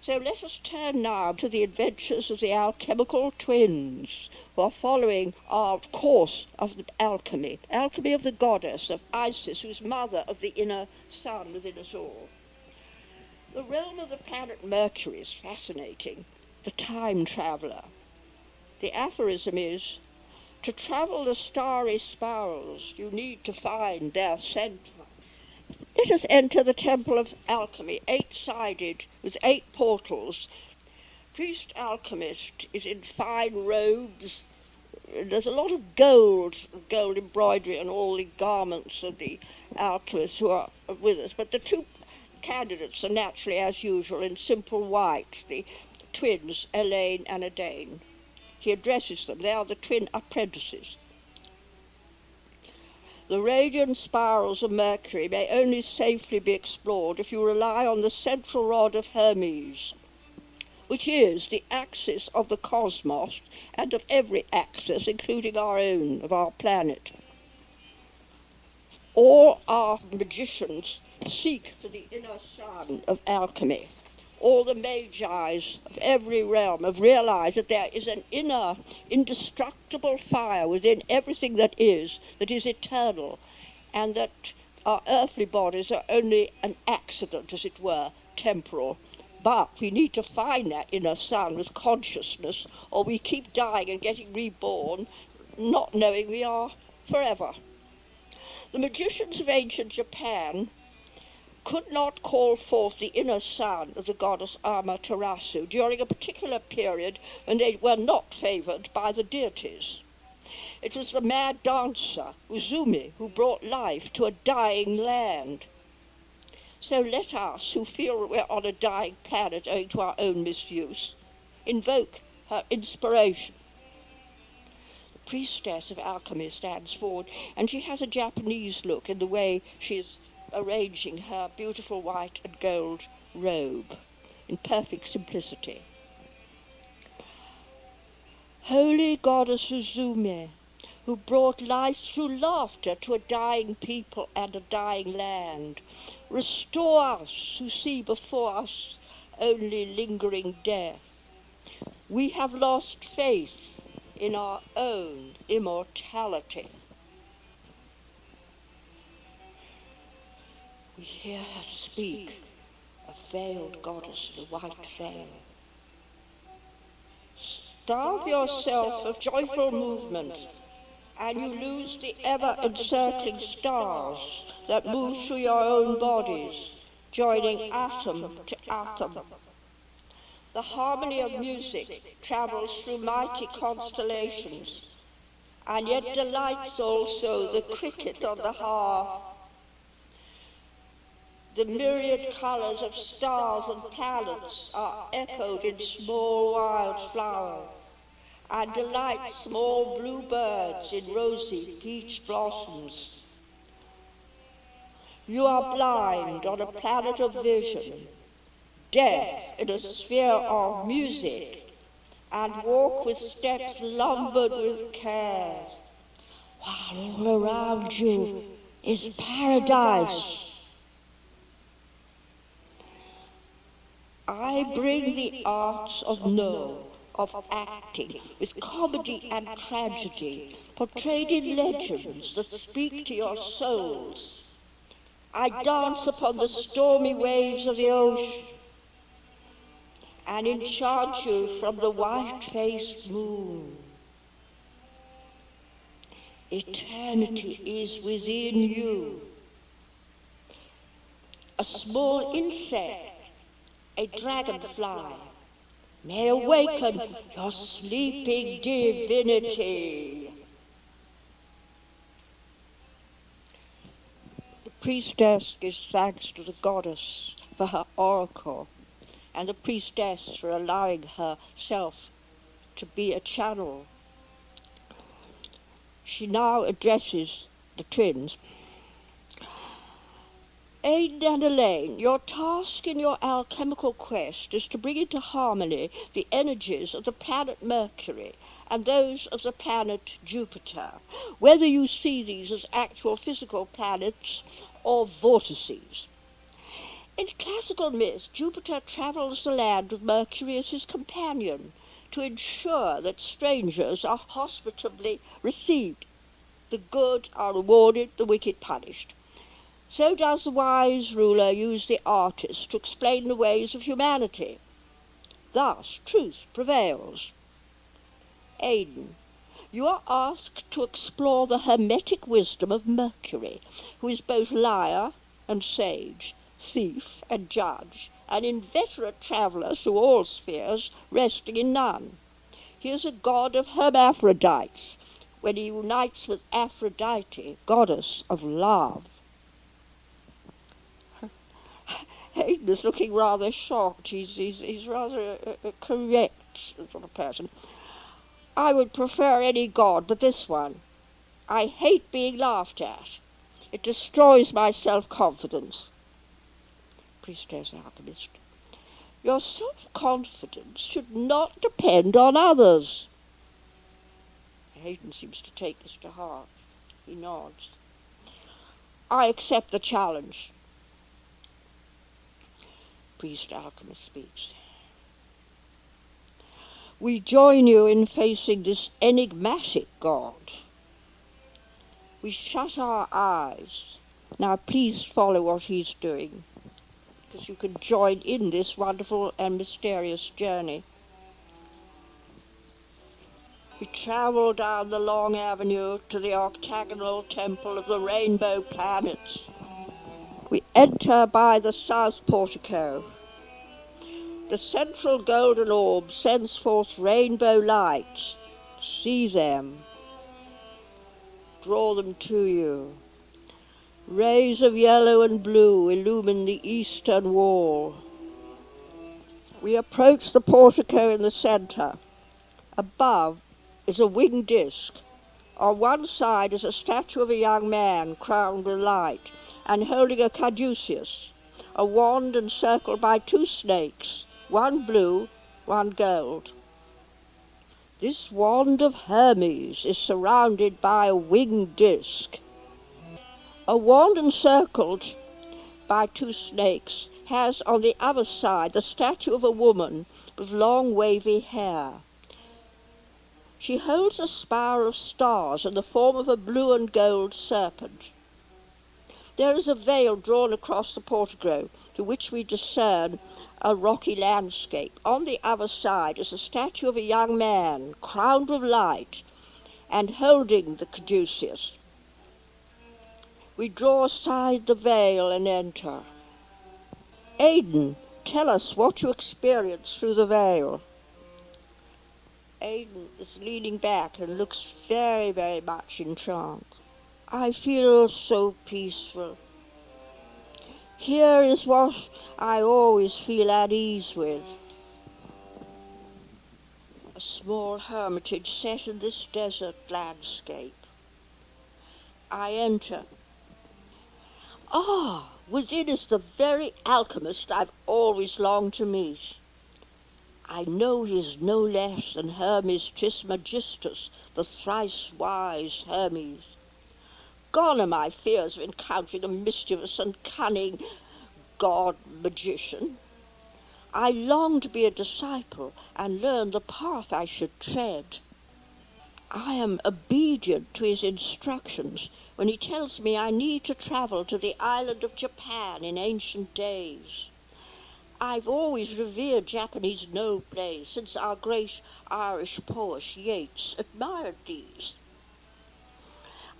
So let us turn now to the adventures of the alchemical twins, who are following our course of the alchemy of the goddess, of Isis, who's mother of the inner sun within us all. The realm of the planet Mercury is fascinating, the time traveller. The aphorism is, to travel the starry spirals, you need to find their centre. Let us enter the temple of alchemy, 8-sided, with 8 portals. Priest alchemist is in fine robes. There's a lot of gold embroidery on all the garments of the alchemists who are with us. But the 2 candidates are naturally, as usual, in simple white, the twins, Elaine and Adane. He addresses them. They are the twin apprentices. The radiant spirals of Mercury may only safely be explored if you rely on the central rod of Hermes, which is the axis of the cosmos and of every axis, including our own, of our planet. All our magicians seek for the inner sun of alchemy. All the magi's of every realm have realized that there is an inner, indestructible fire within everything that is eternal, and that our earthly bodies are only an accident, as it were, temporal. But we need to find that inner sun with consciousness, or we keep dying and getting reborn, not knowing we are forever. The magicians of ancient Japan could not call forth the inner sun of the goddess Amaterasu during a particular period when they were not favoured by the deities. It was the mad dancer, Uzumi, who brought life to a dying land. So let us, who feel we're on a dying planet owing to our own misuse, invoke her inspiration. The priestess of alchemy stands forward, and she has a Japanese look in the way she is arranging her beautiful white and gold robe in perfect simplicity. Holy goddess Uzume, who brought life through laughter to a dying people and a dying land, restore us who see before us only lingering death. We have lost faith in our own immortality. We hear her speak, a veiled goddess in a white veil. Starve yourself of joyful movements, and you lose the ever-encircling stars that move through your own bodies, joining atom to atom. The harmony of music travels through mighty constellations, and yet delights also the cricket on the harp. The myriad colours of stars and planets are echoed in small wild flowers, and delight small bluebirds in rosy peach blossoms. You are blind on a planet of vision, deaf in a sphere of music, and walk with steps lumbered with cares, while all around you is paradise. I bring the arts of acting, with comedy and tragedy, portrayed in legends that speak to your souls. I dance upon the stormy waves of the ocean, and enchant you from the white-faced moon. Eternity is within you. A small insect, a dragonfly, may awaken your sleeping divinity. The priestess gives thanks to the goddess for her oracle, and the priestess for allowing herself to be a channel. She now addresses the twins. Aiden and Elaine, your task in your alchemical quest is to bring into harmony the energies of the planet Mercury and those of the planet Jupiter, whether you see these as actual physical planets or vortices. In classical myth, Jupiter travels the land with Mercury as his companion to ensure that strangers are hospitably received. The good are rewarded, the wicked punished. So does the wise ruler use the artist to explain the ways of humanity. Thus, truth prevails. Aidan, you are asked to explore the hermetic wisdom of Mercury, who is both liar and sage, thief and judge, an inveterate traveller through all spheres, resting in none. He is a god of hermaphrodites, when he unites with Aphrodite, goddess of love. Hayden is looking rather shocked. He's rather a correct sort of person. I would prefer any god but this one. I hate being laughed at. It destroys my self-confidence. Priestess Alchemist. Your self-confidence should not depend on others. Hayden seems to take this to heart. He nods. I accept the challenge. Priest Alchemist speaks. We join you in facing this enigmatic god. We shut our eyes. Now please follow what he's doing, because you can join in this wonderful and mysterious journey. We travel down the long avenue to the octagonal temple of the rainbow planets. We enter by the south portico. The central golden orb sends forth rainbow lights. See them. Draw them to you. Rays of yellow and blue illumine the eastern wall. We approach the portico in the centre. Above is a winged disc. On one side is a statue of a young man crowned with light and holding a caduceus, a wand encircled by two snakes, one blue, one gold. This wand of Hermes is surrounded by a winged disc. A wand encircled by two snakes has on the other side the statue of a woman with long wavy hair. She holds a spiral of stars in the form of a blue and gold serpent. There is a veil drawn across the portico, to which we discern a rocky landscape. On the other side is a statue of a young man, crowned with light, and holding the caduceus. We draw aside the veil and enter. Aidan, tell us what you experienced through the veil. Aidan is leaning back and looks very, very much in trance. I feel so peaceful. Here is what I always feel at ease with. A small hermitage set in this desert landscape. I enter. Ah, within is the very alchemist I've always longed to meet. I know he is no less than Hermes Trismegistus, the thrice-wise Hermes. Gone are my fears of encountering a mischievous and cunning god-magician. I long to be a disciple and learn the path I should tread. I am obedient to his instructions when he tells me I need to travel to the island of Japan in ancient days. I've always revered Japanese no plays since our great Irish poet Yeats admired these.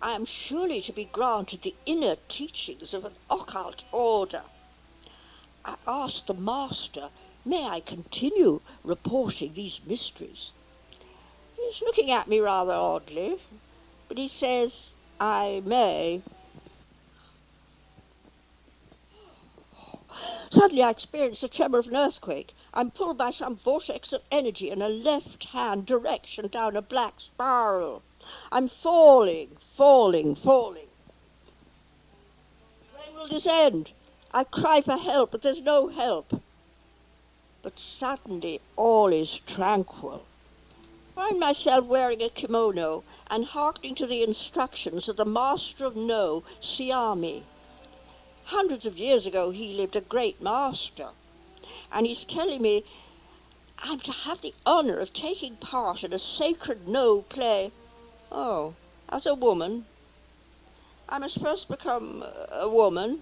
I am surely to be granted the inner teachings of an occult order. I asked the master, may I continue reporting these mysteries? He's looking at me rather oddly, but he says, I may. Suddenly I experience the tremor of an earthquake. I'm pulled by some vortex of energy in a left-hand direction down a black spiral. I'm falling. When will this end? I cry for help, but there's no help. But suddenly all is tranquil. I find myself wearing a kimono and hearkening to the instructions of the master of No, Siami. Hundreds of years ago he lived a great master, and he's telling me I'm to have the honour of taking part in a sacred no play. Oh, as a woman. I must first become a woman.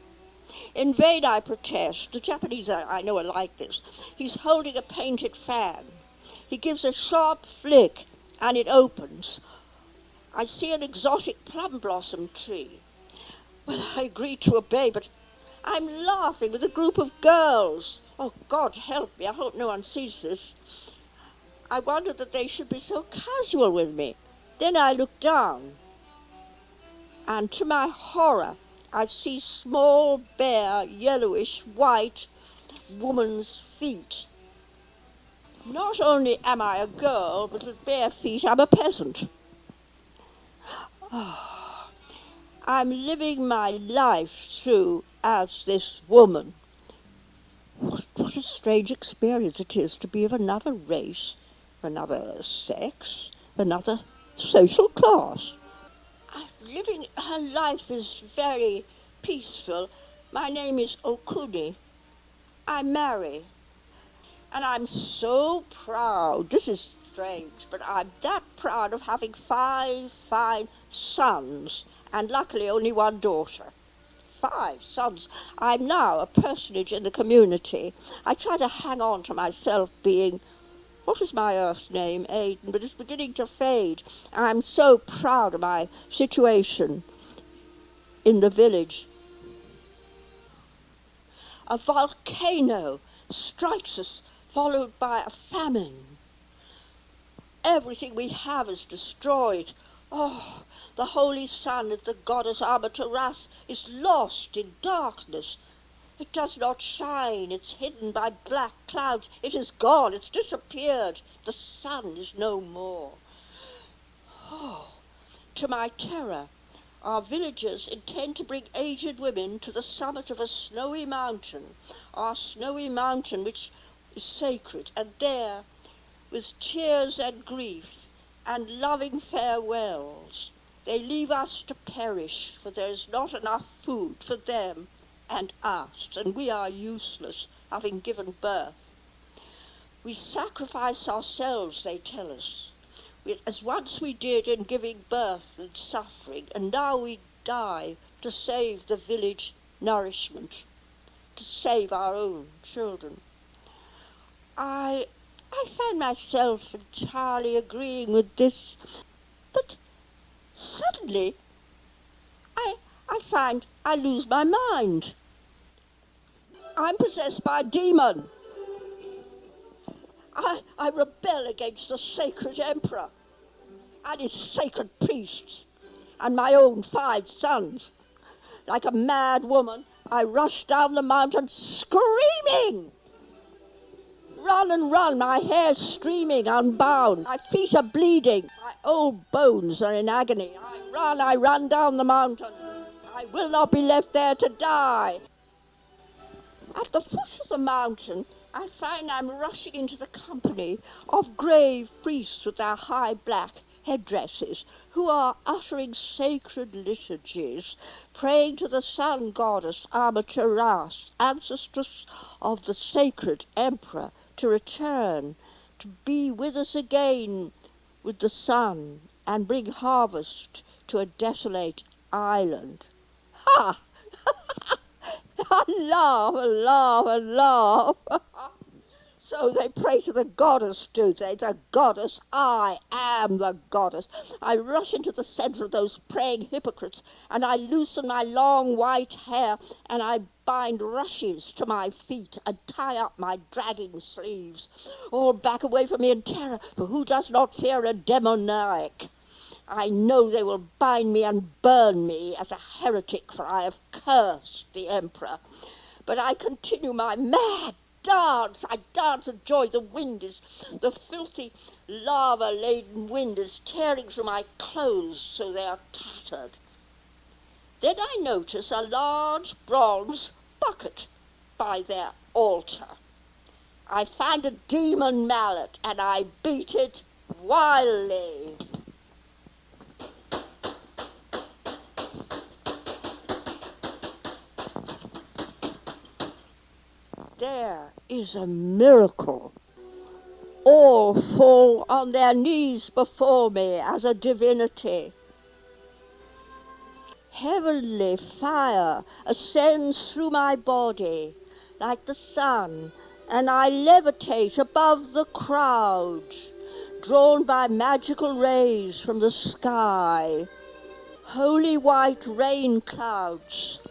In vain I protest. The Japanese, I know, are like this. He's holding a painted fan. He gives a sharp flick, and it opens. I see an exotic plum blossom tree. Well, I agreed to obey, but I'm laughing with a group of girls. Oh, God help me, I hope no one sees this. I wondered that they should be so casual with me. Then I look down, and to my horror, I see small, bare, yellowish, white woman's feet. Not only am I a girl, but with bare feet I'm a peasant. Oh, I'm living my life through as this woman. What a strange experience it is to be of another race, another sex, another social class. Living her life is very peaceful. My name is Okuni. I'm married. And I'm so proud. This is strange, but I'm that proud of having 5 fine sons, and luckily only one daughter. 5 sons. I'm now a personage in the community. I try to hang on to myself being, what is my earth name? Aiden, but it's beginning to fade. And I'm so proud of my situation in the village. A volcano strikes us, followed by a famine. Everything we have is destroyed. Oh, the holy sun of the goddess Amaterasu is lost in darkness. It does not shine. It's hidden by black clouds. It is gone. It's disappeared. The sun is no more. Oh, to my terror, our villagers intend to bring aged women to the summit of a snowy mountain, our snowy mountain which is sacred, and there, with tears and grief and loving farewells, they leave us to perish, for there is not enough food for them and us, and we are useless, having given birth. We sacrifice ourselves, they tell us, as once we did in giving birth and suffering, and now we die to save the village nourishment, to save our own children. I find myself entirely agreeing with this, but suddenly I find I lose my mind. I'm possessed by a demon. I rebel against the sacred emperor and his sacred priests and my own 5 sons. Like a mad woman, I rush down the mountain screaming. Run and run, my hair's streaming, unbound. My feet are bleeding. My old bones are in agony. I run down the mountain. I will not be left there to die. At the foot of the mountain, I find I'm rushing into the company of grave priests with their high black headdresses, who are uttering sacred liturgies, praying to the sun goddess Amaterasu, ancestress of the sacred emperor, to return, to be with us again with the sun, and bring harvest to a desolate island. Ha! I laugh and laugh and laugh. So they pray to the goddess, do they? The goddess. I am the goddess. I rush into the centre of those praying hypocrites, and I loosen my long white hair, and I bind rushes to my feet and tie up my dragging sleeves. All back away from me in terror, for who does not fear a demoniac? I know they will bind me and burn me as a heretic, for I have cursed the emperor. But I continue my mad dance. I dance of joy. The filthy lava-laden wind is tearing through my clothes so they are tattered. Then I notice a large bronze bucket by their altar. I find a demon mallet and I beat it wildly. there is a miracle. All fall on their knees before me as a divinity. Heavenly fire ascends through my body like the sun, and I levitate above the crowds, drawn by magical rays from the sky. Holy white rain clouds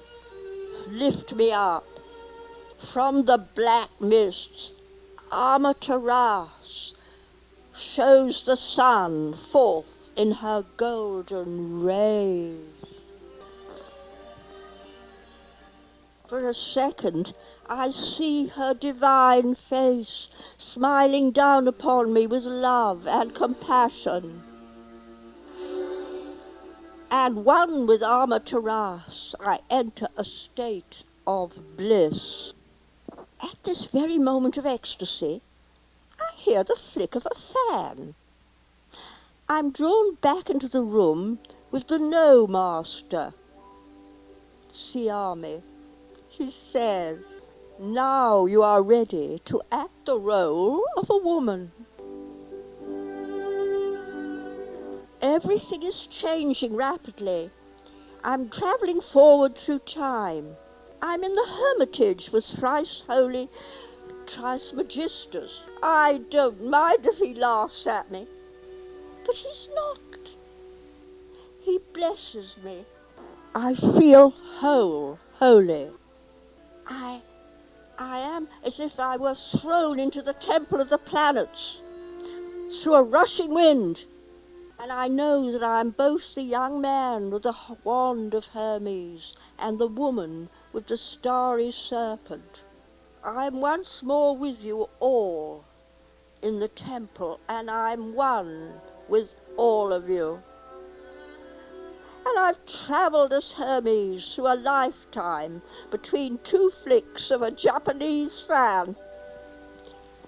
lift me up from the black mists. Amaterasu shows the sun forth in her golden rays. For a second, I see her divine face smiling down upon me with love and compassion. And one with Amaterasu, I enter a state of bliss. At this very moment of ecstasy, I hear the flick of a fan. I'm drawn back into the room with the No Master. Siame. He says, now you are ready to act the role of a woman. Everything is changing rapidly. I'm travelling forward through time. I'm in the Hermitage with thrice holy Trismegistus. I don't mind if he laughs at me, but he's not. He blesses me. I feel holy. I am as if I were thrown into the temple of the planets through a rushing wind, and I know that I am both the young man with the wand of Hermes and the woman with the starry serpent. I am once more with you all in the temple, and I'm one with all of you. And I've travelled as Hermes through a lifetime between two flicks of a Japanese fan.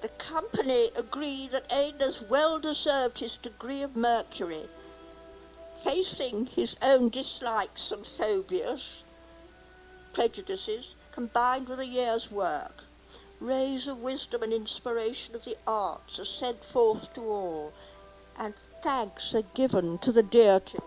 The company agree that Aeneas well deserved his degree of Mercury, facing his own dislikes and phobias, prejudices, combined with a year's work. Rays of wisdom and inspiration of the arts are sent forth to all, and thanks are given to the deities.